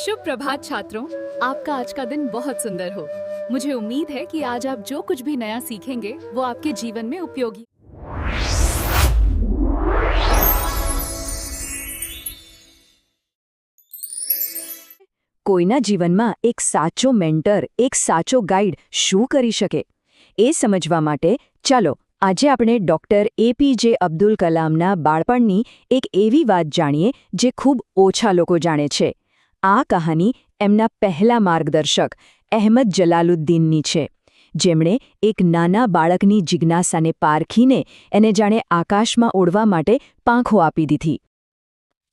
शुभ प्रभात छात्रों, आपका आज का दिन बहुत सुंदर हो। मुझे उम्मीद है कि आज आप जो कुछ भी नया सीखेंगे वो आपके जीवन में उपयोगी। કોઈના જીવનમાં એક સાચો મેન્ટર, એક સાચો ગાઈડ શું કરી શકે એ સમજવા માટે ચાલો આજે આપણે ડૉક્ટર એપીજે અબ્દુલ કલામના બાળપણની એક એવી વાત જાણીએ જે ખૂબ ઓછા લોકો જાણે છે। આ કહાની એમના પહેલા માર્ગદર્શક અહેમદ જલાલુદ્દીનની છે, જેમણે એક નાના બાળકની જિજ્ઞાસાને પારખીને એને જાણે આકાશમાં ઉડવા માટે પાંખો આપી દીધી।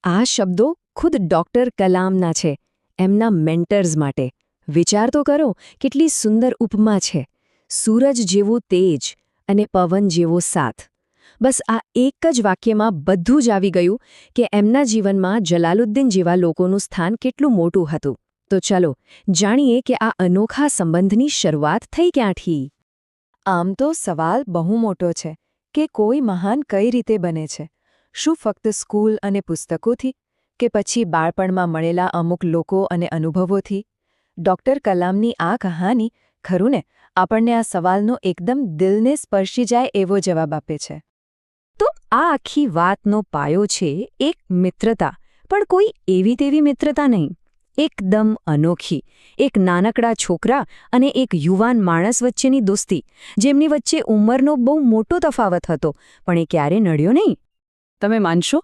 આ શબ્દો ખુદ ડૉક્ટર કલામના છે, એમના મેન્ટર્સ માટે। વિચાર તો કરો, કેટલી સુંદર ઉપમા છે। સૂરજ જેવું તેજ અને પવન જેવો સાથ। બસ આ એક જ વાક્યમાં બધું જ આવી ગયું કે એમના જીવનમાં જલાલુદ્દીન જેવા લોકોનું સ્થાન કેટલું મોટું હતું। તો ચાલો જાણીએ કે આ અનોખા સંબંધની શરૂઆત થઈ ક્યાંથી। આમ તો સવાલ બહુ મોટો છે કે કોઈ મહાન કઈ રીતે બને છે? શું ફક્ત સ્કૂલ અને પુસ્તકોથી, કે પછી બાળપણમાં મળેલા અમુક લોકો અને અનુભવોથી? ડૉક્ટર કલામની આ કહાની ખરું ને આપણને આ સવાલનો એકદમ દિલને સ્પર્શી જાય એવો જવાબ આપે છે। તો આ આખી વાતનો પાયો છે એક મિત્રતા, પણ કોઈ એવી તેવી મિત્રતા નહીં, એકદમ અનોખી। એક નાનકડા છોકરા અને એક યુવાન માણસ વચ્ચેની દોસ્તી, જેમની વચ્ચે ઉંમરનો બહુ મોટો તફાવત હતો, પણ એ ક્યારે નડ્યો નહીં। તમે માનશો,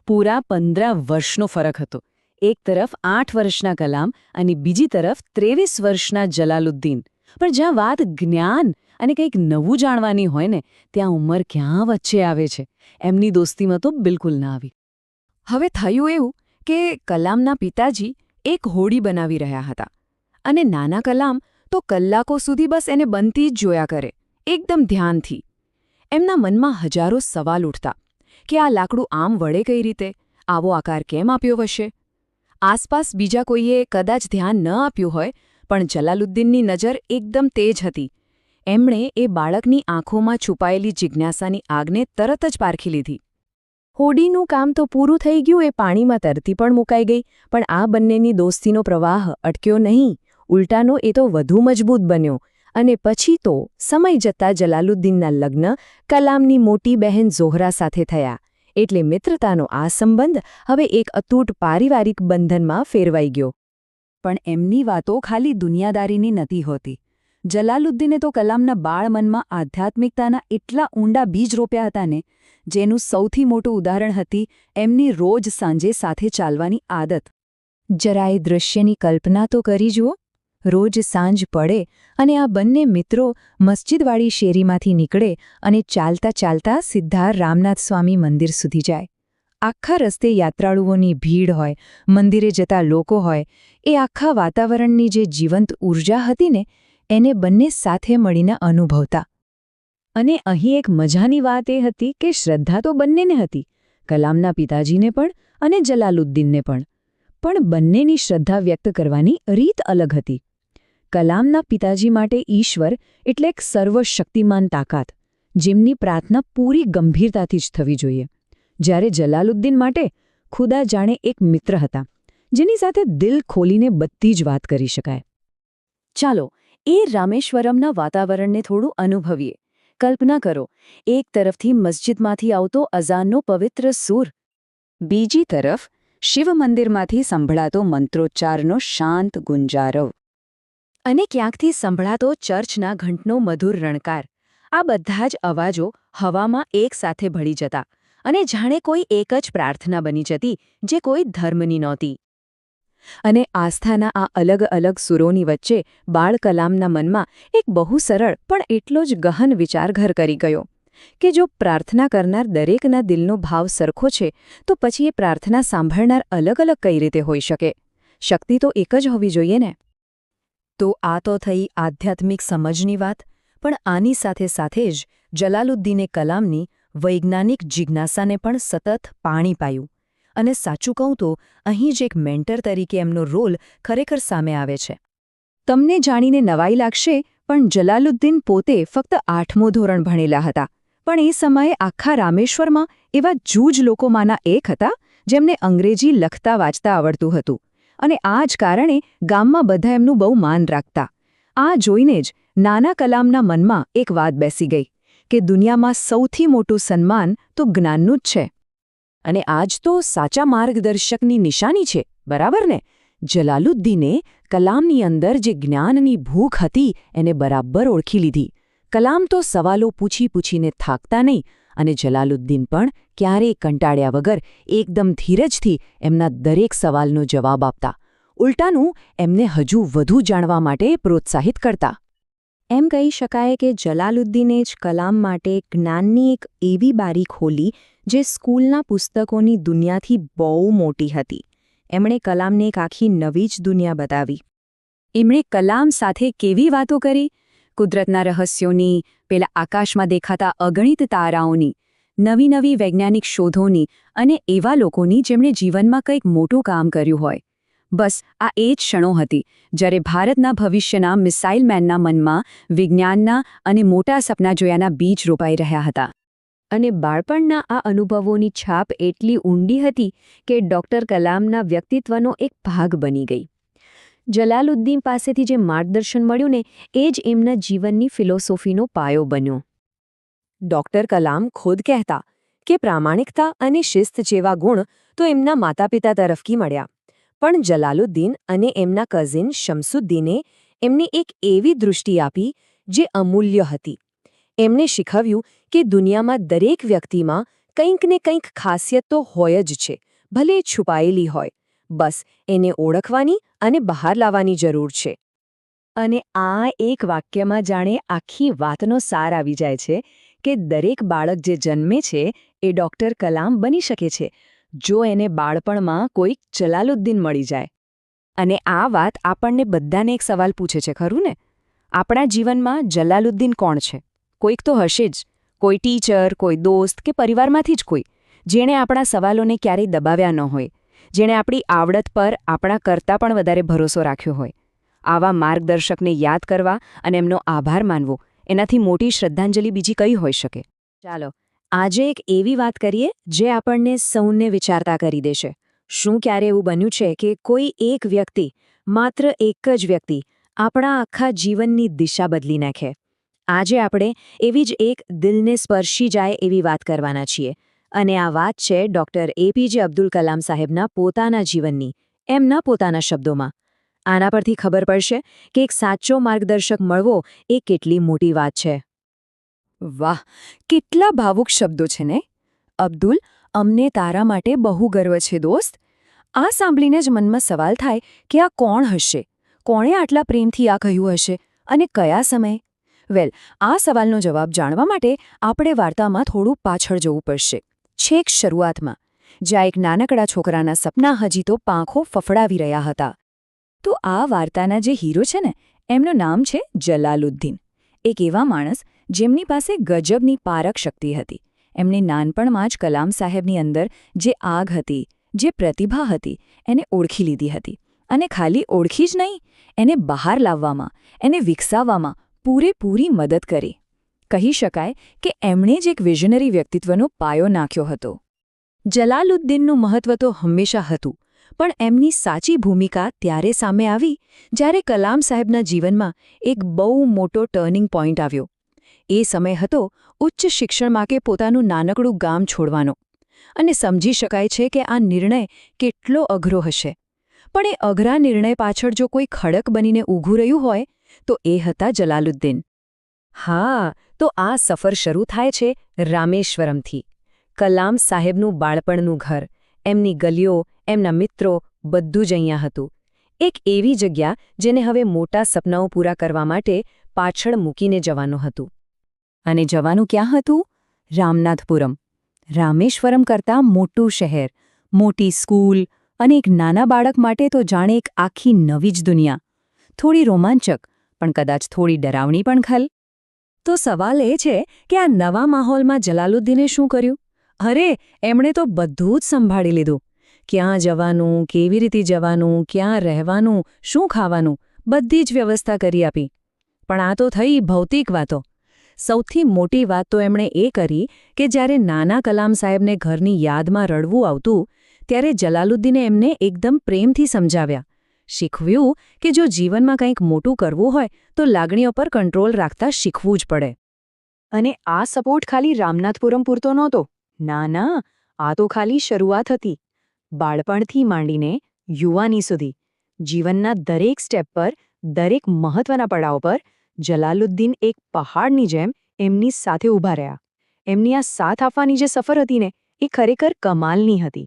પૂરા 15 વર્ષનો ફરક હતો। એક તરફ 8 વર્ષના કલામ અને બીજી તરફ 23 વર્ષના જલાલુદ્દીન। પણ જ્યાં વાત જ્ઞાન અને કંઈક નવું જાણવાની હોય ને, ત્યાં ઉંમર ક્યાં વચ્ચે આવે છે? એમની દોસ્તીમાં તો બિલકુલ ના આવી। હવે થયું એવું કે કલામના પિતાજી એક હોડી બનાવી રહ્યા હતા, અને નાના કલામ તો કલાકો સુધી બસ એને બનતી જ જોયા કરે, એકદમ ધ્યાનથી। એમના મનમાં હજારો સવાલ ઉઠતા કે આ લાકડું આમ વળે કઈ રીતે? આવો આકાર કેમ આપ્યો હશે? આસપાસ બીજા કોઈએ કદાચ ધ્યાન ન આપ્યું હોય, પણ જલાલુદ્દીનની નજર એકદમ તેજ હતી। એમણે એ બાળકની આંખોમાં છુપાયેલી જિજ્ઞાસાની આગને તરત જ પારખી લીધી। હોડીનું કામ તો પૂરું થઈ ગયું, એ પાણીમાં તરતી પણ મુકાઈ ગઈ, પણ આ બંનેની દોસ્તીનો પ્રવાહ અટક્યો નહીં, ઉલટાનો એ તો વધુ મજબૂત બન્યો। અને પછી તો સમય જતાં જલાલુદ્દીનના લગ્ન કલામની મોટી બહેન ઝોહરા સાથે થયા, એટલે મિત્રતાનો આ સંબંધ હવે એક અતૂટ પારિવારિક બંધનમાં ફેરવાઈ ગયો। પણ એમની વાતો ખાલી દુનિયાદારીની નથી હોતી। જલાલુદ્દીને તો કલામના બાળમનમાં આધ્યાત્મિકતાના એટલા ઊંડા બીજ રોપ્યા હતા ને, જેનું સૌથી મોટું ઉદાહરણ હતી એમની રોજ સાંજે સાથે ચાલવાની આદત। જરા એ દૃશ્યની કલ્પના તો કરી જુઓ। રોજ સાંજ પડે અને આ બંને મિત્રો મસ્જિદવાળી શેરીમાંથી નીકળે અને ચાલતા ચાલતા સીધા રામનાથ સ્વામી મંદિર સુધી જાય। આખા રસ્તે યાત્રાળુઓની ભીડ હોય, મંદિરે જતા લોકો હોય, એ આખા વાતાવરણની જે જીવંત ઊર્જા હતી ને, એને બંને સાથે મળીને અનુભવતા। અને અહીં એક મજાની વાત એ હતી કે શ્રદ્ધા તો બંનેને હતી, કલામના પિતાજીને પણ અને જલાલુદ્દીનને પણ। પણ બંનેની શ્રદ્ધા વ્યક્ત કરવાની રીત અલગ હતી। કલામના પિતાજી માટે ઈશ્વર એટલે એક સર્વશક્તિમાન તાકાત, જેમની પ્રાર્થના પૂરી ગંભીરતાથી જ થવી જોઈએ, જ્યારે જલાલુદ્દીન માટે ખુદા જાણે એક મિત્ર હતા, જેની સાથે દિલ ખોલીને બધી જ વાત કરી શકાય। ચાલો એ રામેશ્વરમના વાતાવરણને થોડું અનુભવીએ। કલ્પના કરો, એક તરફથી મસ્જિદમાંથી આવતો અઝાનનો પવિત્ર સૂર, બીજી તરફ શિવ મંદિરમાંથી સંભળાતો મંત્રોચ્ચારનો શાંત ગુંજારવ, અને ક્યાંકથી સંભળાતો ચર્ચના ઘંટનો મધુર રણકાર। આ બધા જ અવાજો હવામાં એકસાથે ભળી જતા અને જાણે કોઈ એક જ પ્રાર્થના બની જતી, જે કોઈ ધર્મની નહોતી। અને આસ્થાના આ અલગ અલગ સુરોની વચ્ચે બાળ કલામના મનમાં એક બહુ સરળ પણ એટલો જ ગહન વિચાર ઘર કરી ગયો કે જો પ્રાર્થના કરનાર દરેકના દિલનો ભાવ સરખો છે, તો પછી એ પ્રાર્થના સાંભળનાર અલગ અલગ કઈ રીતે હોઈ શકે? શક્તિ તો એક જ હોવી જોઈએ ને? તો આ તો થઈ આધ્યાત્મિક સમજની વાત, પણ આની સાથે સાથે જ જલાલુદ્દીને કલામની વૈજ્ઞાનિક જિજ્ઞાસાને પણ સતત પાણી પાયું। અને સાચું કહું તો અહીં જ એક મેન્ટર તરીકે એમનો રોલ ખરેખર સામે આવે છે। તમને જાણીને નવાઈ લાગશે, પણ જલાલુદ્દીન પોતે ફક્ત 8મું ધોરણ ભણેલા હતા, પણ એ સમયે આખા રામેશ્વરમાં એવા જૂજ લોકોમાંના એક હતા જેમને અંગ્રેજી લખતા વાંચતા આવડતું હતું, અને આ જ કારણે ગામમાં બધા એમનું બહુ માન રાખતા. આ જોઈને જ નાના કલામના મનમાં એક વાત બેસી ગઈ કે દુનિયામાં સૌથી મોટું સન્માન તો જ્ઞાનનું જ છે. અને આજ તો સાચા માર્ગદર્શકની નિશાની છે, બરાબર ને? જલાલુદ્દીને કલામની અંદર જે જ્ઞાનની ભૂખ હતી એને બરાબર ઓળખી લીધી. કલામ તો સવાલો પૂછીને થાકતા નહીં અને જલાલુદ્દીન પણ ક્યારેય કંટાળ્યા વગર એકદમ ધીરજથી એમના દરેક સવાલનો જવાબ આપતા. ઉલટાનું એમને હજુ વધુ જાણવા માટે પ્રોત્સાહિત કરતા. એમ કહી શકાય કે જલાલુદ્દીને જ કલામ માટે જ્ઞાનની એક એવી બારી ખોલી જે સ્કૂલના પુસ્તકોની દુનિયાથી બહુ મોટી હતી. એમણે કલામને એક આખી નવી જ દુનિયા બતાવી. એમણે કલામ સાથે કેવી વાતો કરી? કુદરતના રહસ્યોની, પેલા આકાશમાં દેખાતા અગણિત તારાઓની, નવી વૈજ્ઞાનિક શોધોની અને એવા લોકોની જેમણે જીવનમાં કંઈક મોટું કામ કર્યું હોય. બસ આ એ જ ક્ષણો હતી જ્યારે ભારતના ભવિષ્યના મિસાઇલ મેનના મનમાં વિજ્ઞાનના અને મોટા સપના જોયાના બીજ રોપાઈ રહ્યા હતા. અને બાળપણના આ અનુભવોની છાપ એટલી ઊંડી હતી કે ડૉક્ટર કલામના વ્યક્તિત્વનો એક ભાગ બની ગઈ. જલાલુદ્દીન પાસેથી જે માર્ગદર્શન મળ્યું ને એ જ એમના જીવનની ફિલોસોફીનો પાયો બન્યો. ડૉક્ટર કલામ ખુદ કહેતા કે પ્રામાણિકતા અને શિસ્ત જેવા ગુણ તો એમના માતાપિતા તરફથી મળ્યા. પણ જલાલુદ્દીન અને એમના કઝિન શમસુદ્દીને એમને એક એવી દૃષ્ટિ આપી જે અમૂલ્ય હતી. એમણે શીખવ્યું કે દુનિયામાં દરેક વ્યક્તિમાં કંઈક ને કંઈક ખાસિયત તો હોય જ છે, ભલે છુપાયેલી હોય. બસ એને ઓળખવાની અને બહાર લાવવાની જરૂર છે. અને આ એક વાક્યમાં જાણે આખી વાતનો સાર આવી જાય છે કે દરેક બાળક જે જન્મે છે એ ડૉક્ટર કલામ બની શકે છે જો એને બાળપણમાં કોઈક જલાલુદ્દીન મળી જાય. અને આ વાત આપણને બધાને એક સવાલ પૂછે છે, ખરું ને? આપણા જીવનમાં જલાલુદ્દીન કોણ છે? કોઈક તો હશે જ. કોઈ ટીચર, કોઈ દોસ્ત કે પરિવારમાંથી જ કોઈ, જેણે આપણા સવાલોને ક્યારેય દબાવ્યા ન હોય, જેણે આપણી આવડત પર આપણા કરતાં પણ વધારે ભરોસો રાખ્યો હોય. આવા માર્ગદર્શકને યાદ કરવા અને એમનો આભાર માનવો, એનાથી મોટી શ્રદ્ધાંજલિ બીજી કઈ હોઈ શકે? ચાલો આજે એક એવી વાત કરીએ જે આપણને સૌને વિચારતા કરી દેશે. શું ક્યારે એવું બન્યું છે કે કોઈ એક વ્યક્તિ, માત્ર એક જ વ્યક્તિ, આપણા આખા જીવનની દિશા બદલી નાખે? આજે આપણે એવી જ એક દિલને સ્પર્શી જાય એવી વાત કરવાના છીએ. અને આ વાત છે ડૉક્ટર એપીજે અબ્દુલ કલામ સાહેબના પોતાના જીવનની, એમના પોતાના શબ્દોમાં. આના પરથી ખબર પડશે કે એક સાચો માર્ગદર્શક મળવો એ કેટલી મોટી વાત છે. વાહ, કેટલા ભાવુક શબ્દો છે ને! અબ્દુલ, અમને તારા માટે બહુ ગર્વ છે દોસ્ત. આ સાંભળીને જ મનમાં સવાલ થાય કે આ કોણ હશે? કોણે આટલા પ્રેમથી આ કહ્યું હશે? અને કયા સમયે? વેલ, આ સવાલનો જવાબ જાણવા માટે આપણે વાર્તામાં થોડું પાછળ જવું પડશે. છેક શરૂઆતમાં, જ્યાં એક નાનકડા છોકરાના સપના હજી તો પાંખો ફફડાવી રહ્યા હતા. તો આ વાર્તાના જે હીરો છે ને, એમનું નામ છે જલાલુદ્દીન. એક એવા માણસ જેમની પાસે ગજબની પારખ શક્તિ હતી. એમણે નાનપણમાં જ કલામ સાહેબની અંદર જે આગ હતી, જે પ્રતિભા હતી, એને ઓળખી લીધી હતી. અને ખાલી ઓળખી જ નહીં, એને બહાર લાવવામાં, એને વિકસાવવામાં પૂરેપૂરી મદદ કરી. કહી શકાય કે એમણે જ એક વિઝનરી વ્યક્તિત્વનો પાયો નાખ્યો હતો. જલાલુદ્દીનનું મહત્વ તો હંમેશા હતું, પણ એમની સાચી ભૂમિકા ત્યારે સામે આવી જ્યારે કલામ સાહેબના જીવનમાં એક બહુ મોટો ટર્નિંગ પોઈન્ટ આવ્યો. એ સમય હતો ઉચ્ચ શિક્ષણ માટે પોતાનું નાનકડું ગામ છોડવાનો. અને સમજી શકાય છે કે આ નિર્ણય કેટલો અઘરો હશે. પણ એ અઘરા નિર્ણય પાછળ જો કોઈ ખડક બનીને ઊભું રહ્યું હોય તો એ હતા જલાલુદ્દીન. હા, તો આ સફર શરૂ થાય છે રામેશ્વરમથી. કલામ સાહેબનું બાળપણનું ઘર, એમની ગલીઓ, એમના મિત્રો, બધું જ અહીંયા હતું. એક એવી જગ્યા જેને હવે મોટા સપનાઓ પૂરા કરવા માટે પાછળ મૂકીને જવાનું હતું. અને જવાનું ક્યાં હતું? રામનાથપુરમ. રામેશ્વરમ કરતાં મોટું શહેર, મોટી સ્કૂલ અને એક નાના બાળક માટે તો જાણે એક આખી નવી જ દુનિયા. થોડી રોમાંચક, પણ કદાચ થોડી ડરાવણી પણ ખલ. તો સવાલ એ છે કે આ નવા માહોલમાં જલાલુદ્દીને શું કર્યું? અરે, એમણે તો બધું જ સંભાળી લીધું. ક્યાં જવાનું, કેવી રીતે જવાનું, ક્યાં રહેવાનું, શું ખાવાનું, બધી જ વ્યવસ્થા કરી આપી. પણ આ તો થઈ ભૌતિક વાતો. સૌથી મોટી વાત તો એમણે એ કરી કે જ્યારે નાના કલામ સાહેબને ઘરની યાદમાં રડવું આવતું, ત્યારે જલાલુદ્દીને એમને એકદમ પ્રેમથી સમજાવ્યા શીખવ્યું કે જો જીવનમાં કંઈક મોટું કરવું હોય તો લાગણીઓ પર કંટ્રોલ રાખતા શીખવું જ પડે. અને આ સપોર્ટ ખાલી રામનાથપુરમ પૂરતો નહોતો. ના, આ તો ખાલી શરૂઆત હતી. બાળપણથી માંડીને યુવાની સુધી જીવનના દરેક સ્ટેપ પર, દરેક મહત્વના પડાવ પર જલાલુદ્દીન એક પહાડની જેમ એમની સાથે ઊભા રહ્યા. એમની આ સાથ આપવાની જે સફર હતી ને, એ ખરેખર કમાલની હતી.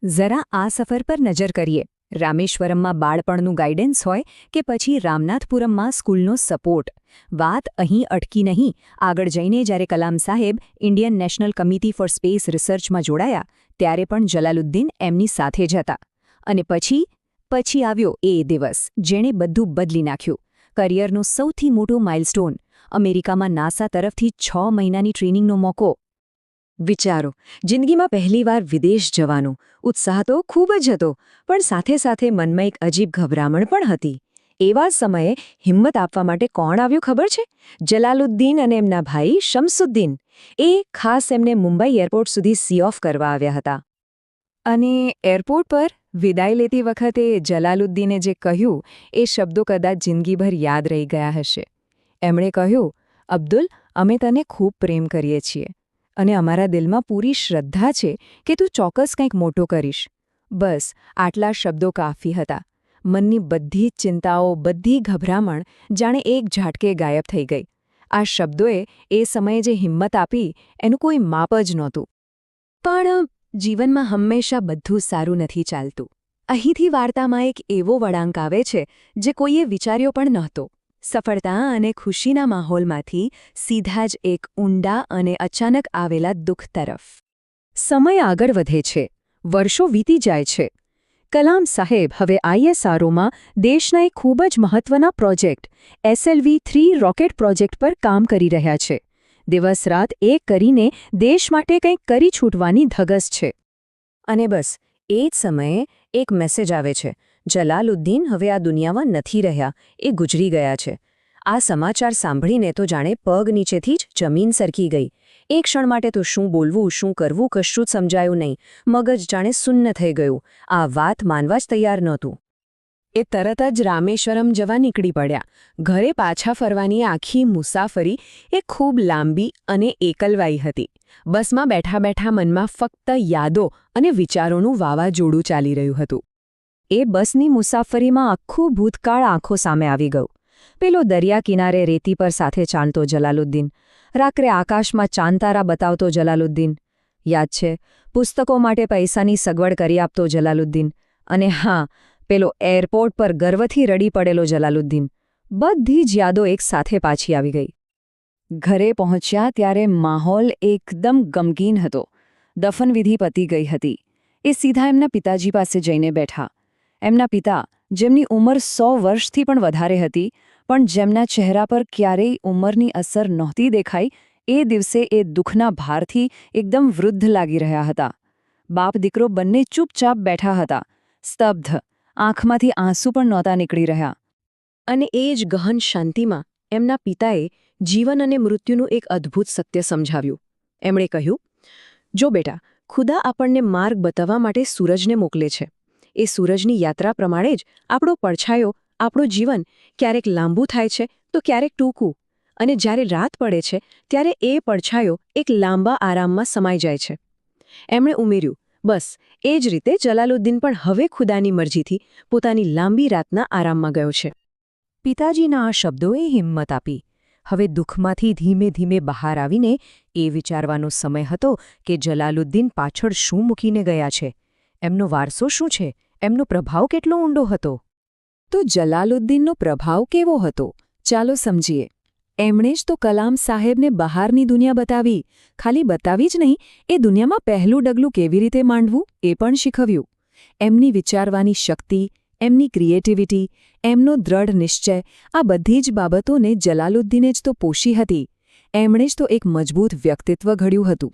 જરા આ સફર પર નજર કરીએ. રામેશ્વરમમાં બાળપણનું ગાઈડન્સ હોય કે પછી રામનાથપુરમમાં સ્કૂલનો સપોર્ટ. વાત અહીં અટકી નહીં. આગળ જઈને જ્યારે કલામ સાહેબ Indian national committee for space રિસર્ચમાં જોડાયા ત્યારે પણ જલાલુદ્દીન એમની સાથે જ હતા. અને પછી આવ્યો એ દિવસ જેણે બધું બદલી નાખ્યું. કરિયરનો સૌથી મોટો માઇલસ્ટોન, અમેરિકામાં નાસા તરફથી 6 મહિનાની ટ્રેનિંગનો મોકો. વિચારો, જિંદગીમાં પહેલીવાર વિદેશ જવાનો ઉત્સાહ તો ખૂબ જ હતો, પણ સાથે સાથે મનમાં એક અજીબ ગભરામણ પણ હતી. એવા સમયે હિંમત આપવા માટે કોણ આવ્યું ખબર છે? જલાલુદ્દીન અને એમના ભાઈ શમસુદ્દીન. એ ખાસ એમને મુંબઈ એરપોર્ટ સુધી સી ઓફ કરવા આવ્યા હતા. અને એરપોર્ટ પર વિદાય લેતી વખતે જલાલુદ્દીને જે કહ્યું એ શબ્દો કદાચ જિંદગીભર યાદ રહી ગયા હશે. એમણે કહ્યું, અબ્દુલ, અમે તને ખૂબ પ્રેમ કરીએ છીએ અને અમારા દિલમાં પૂરી શ્રદ્ધા છે કે તું ચોક્કસ કંઈક મોટો કરીશ. બસ આટલા શબ્દો કાફી હતા. મનની બધી જ ચિંતાઓ, બધી ગભરામણ જાણે એક ઝાટકે ગાયબ થઈ ગઈ. આ શબ્દોએ એ સમયે જે હિંમત આપી એનું કોઈ માપ જ નહોતું. પણ જીવનમાં હંમેશા બધું સારું નથી ચાલતું. અહીંથી વાર્તામાં એક એવો વળાંક આવે છે જે કોઈએ વિચાર્યો પણ નહોતો. સફળતા અને ખુશીના માહોલમાંથી સીધા જ એક ઊંડા અને અચાનક આવેલા દુઃખ તરફ. સમય આગળ વધે છે. વર્ષો વીતી જાય છે. કલામ સાહેબ હવે ISROમાં દેશના એક ખૂબ જ મહત્વના પ્રોજેક્ટ SLV-3 રોકેટ પ્રોજેક્ટ પર કામ કરી રહ્યા છે. દિવસ-રાત એક કરીને દેશ માટે કંઈક કરી છૂટવાની ધગશ છે. અને બસ એ જ સમયે એક મેસેજ આવે છે. જલાલુદ્દીન હવે આ દુનિયામાં નથી રહ્યા, એ ગુજરી ગયા છે. આ સમાચાર સાંભળીને તો જાણે પગ નીચેથી જ જમીન સરકી ગઈ. એક ક્ષણ માટે તો શું બોલવું, શું કરવું કશું જ સમજાયું નહીં. મગજ જાણે શૂન્ય થઈ ગયું. આ વાત માનવા જ તૈયાર નહોતું. એ તરત જ રામેશ્વરમ જવા નીકળી પડ્યા. ઘરે પાછા ફરવાની આખી મુસાફરી એ ખૂબ લાંબી અને એકલવાઈ હતી. બસમાં બેઠા બેઠા મનમાં ફક્ત યાદો અને વિચારોનું વાવાઝોડું ચાલી રહ્યું હતું. એ બસની મુસાફરીમાં આખું ભૂતકાળ આંખો સામે આવી ગયું. પેલો દરિયા કિનારે રેતી પર સાથે ચાલતો જલાલુદ્દીન, રાત્રે આકાશમાં ચાંતારા બતાવતો જલાલુદ્દીન, યાદ છે પુસ્તકો માટે પૈસાની સગવડ કરી આપતો જલાલુદ્દીન, અને હા, પેલો એરપોર્ટ પર ગર્વથી રડી પડેલો જલાલુદ્દીન. બધી જ યાદો એક સાથે પાછી આવી ગઈ. ઘરે પહોંચ્યા ત્યારે માહોલ એકદમ ગમગીન હતો. દફનવિધિ પતી ગઈ હતી. એ સીધા એમના પિતાજી પાસે જઈને બેઠા. એમના પિતા, જેમની ઉંમર 100 વર્ષથી પણ વધારે હતી, પણ જેમના ચહેરા પર ક્યારેય ઉંમરની અસર નહોતી દેખાઈ, એ દિવસે એ દુઃખના ભારથી એકદમ વૃદ્ધ લાગી રહ્યા હતા. બાપ દીકરો બંને ચૂપચાપ બેઠા હતા, સ્તબ્ધ, આંખમાંથી આંસુ પણ નહોતા નીકળી રહ્યા. અને એ જ ગહન શાંતિમાં એમના પિતાએ જીવન અને મૃત્યુનું એક અદ્ભુત સત્ય સમજાવ્યું. એમણે કહ્યું, જો બેટા, ખુદા આપણને માર્ગ બતાવવા માટે સૂરજને મોકલે છે. એ સૂરજની યાત્રા પ્રમાણે જ આપણો પડછાયો, આપણું જીવન ક્યારેક લાંબુ થાય છે તો ક્યારેક ટૂંકું. અને જ્યારે રાત પડે છે ત્યારે એ પડછાયો એક લાંબા આરામમાં સમાઈ જાય છે. એમણે ઉમેર્યું, બસ એ જ રીતે જલાલુદ્દીન પણ હવે ખુદાની મરજીથી પોતાની લાંબી રાતના આરામમાં ગયો છે. પિતાજીના આ શબ્દોએ હિંમત આપી. હવે દુઃખમાંથી ધીમે ધીમે બહાર આવીને એ વિચારવાનો સમય હતો કે જલાલુદ્દીન પાછળ શું મૂકીને ગયા છે, એમનો વારસો શું છે, એમનો પ્રભાવ કેટલો ઊંડો હતો. તો જલાલુદ્દીનનો પ્રભાવ કેવો હતો, ચાલો સમજીએ. એમણે જ તો કલામ સાહેબને બહારની દુનિયા બતાવી. ખાલી બતાવી જ નહીં, એ દુનિયામાં પહેલું ડગલું કેવી રીતે માંડવું એ પણ શીખવ્યું. એમની વિચારવાની શક્તિ, એમની ક્રિએટિવિટી, એમનો દ્રઢ નિશ્ચય, આ બધી જ બાબતોને જલાલુદ્દીને જ તો પોષી હતી. એમણે જ તો એક મજબૂત વ્યક્તિત્વ ઘડ્યું હતું.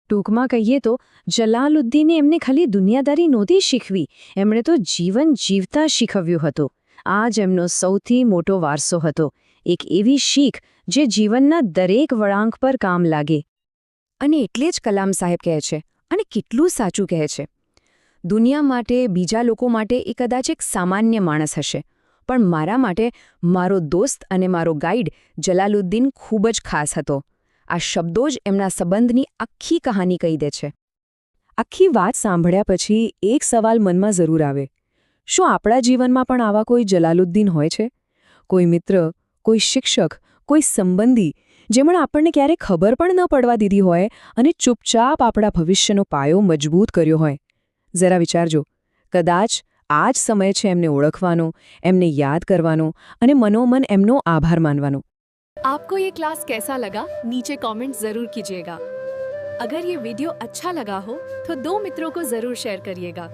ટૂંકમાં કહીએ તો જલાલુદ્દીને એમને ખાલી દુનિયાદારી નહોતી શીખવી, એમણે તો જીવન જીવતા શીખવ્યું હતું. આ જ એમનો સૌથી મોટો વારસો હતો. એક એવી શીખ જે જીવનના દરેક વળાંક પર કામ લાગે. અને એટલે જ કલામ સાહેબ કહે છે, અને કેટલું સાચું કહે છે, દુનિયા માટે, બીજા લોકો માટે એ કદાચ એક સામાન્ય માણસ હશે, પણ મારા માટે મારો દોસ્ત અને મારો ગાઈડ જલાલુદ્દીન ખૂબ જ ખાસ હતો. આ શબ્દો જ એમના સંબંધની આખી કહાની કહી દે છે. આખી વાત સાંભળ્યા પછી એક સવાલ મનમાં જરૂર આવે. શું આપણા જીવનમાં પણ આવા કોઈ જલાલુદ્દીન હોય છે? કોઈ મિત્ર, કોઈ શિક્ષક, કોઈ સંબંધી, જેમણે આપણને ક્યારેય ખબર પણ ન પડવા દીધી હોય અને ચૂપચાપ આપણા ભવિષ્યનો પાયો મજબૂત કર્યો હોય? જરા વિચારજો. કદાચ આ જ સમય છે એમને ઓળખવાનો, એમને યાદ કરવાનો અને મનોમન એમનો આભાર માનવાનો. आपको ये क्लास कैसा लगा नीचे कमेंट जरूर कीजिएगा. अगर ये वीडियो अच्छा लगा हो तो 2 मित्रों को जरूर शेयर करिएगा.